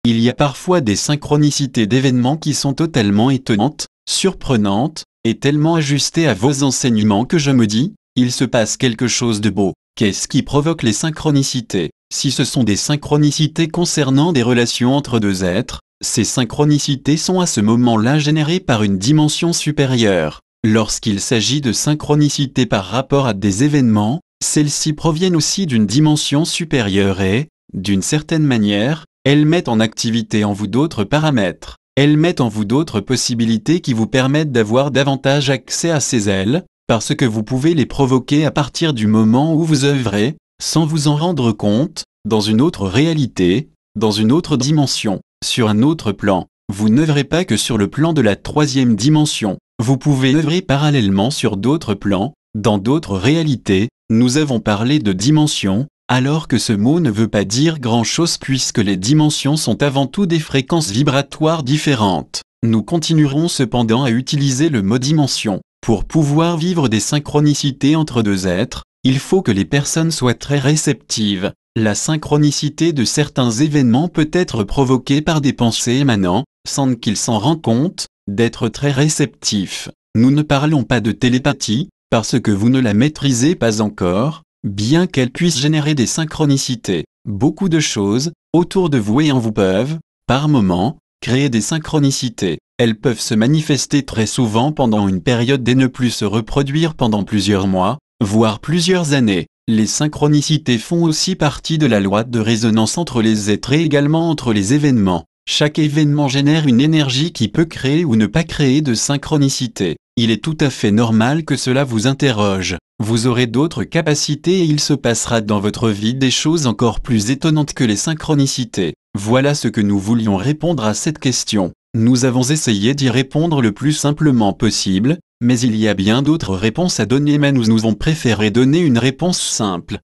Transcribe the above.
Il y a parfois des synchronicités d'événements qui sont totalement étonnantes, surprenantes, et tellement ajustées à vos enseignements que je me dis, il se passe quelque chose de beau. Qu'est-ce qui provoque les synchronicités? Si ce sont des synchronicités concernant des relations entre deux êtres, ces synchronicités sont à ce moment-là générées par une dimension supérieure. Lorsqu'il s'agit de synchronicité par rapport à des événements, celles-ci proviennent aussi d'une dimension supérieure et, d'une certaine manière, elles mettent en activité en vous d'autres paramètres. Elles mettent en vous d'autres possibilités qui vous permettent d'avoir davantage accès à ces ailes, parce que vous pouvez les provoquer à partir du moment où vous œuvrez, sans vous en rendre compte, dans une autre réalité, dans une autre dimension, sur un autre plan. Vous n'œuvrez pas que sur le plan de la troisième dimension. Vous pouvez œuvrer parallèlement sur d'autres plans, dans d'autres réalités. Nous avons parlé de dimensions, alors que ce mot ne veut pas dire grand-chose puisque les dimensions sont avant tout des fréquences vibratoires différentes. Nous continuerons cependant à utiliser le mot dimension. Pour pouvoir vivre des synchronicités entre deux êtres, il faut que les personnes soient très réceptives. La synchronicité de certains événements peut être provoquée par des pensées émanant, sans qu'ils s'en rendent compte, d'être très réceptifs. Nous ne parlons pas de télépathie, parce que vous ne la maîtrisez pas encore, bien qu'elle puisse générer des synchronicités. Beaucoup de choses, autour de vous et en vous peuvent, par moments, créer des synchronicités. Elles peuvent se manifester très souvent pendant une période et ne plus se reproduire pendant plusieurs mois, voire plusieurs années. Les synchronicités font aussi partie de la loi de résonance entre les êtres et également entre les événements. Chaque événement génère une énergie qui peut créer ou ne pas créer de synchronicité. Il est tout à fait normal que cela vous interroge. Vous aurez d'autres capacités et il se passera dans votre vie des choses encore plus étonnantes que les synchronicités. Voilà ce que nous voulions répondre à cette question. Nous avons essayé d'y répondre le plus simplement possible, mais il y a bien d'autres réponses à donner mais nous avons préféré donner une réponse simple.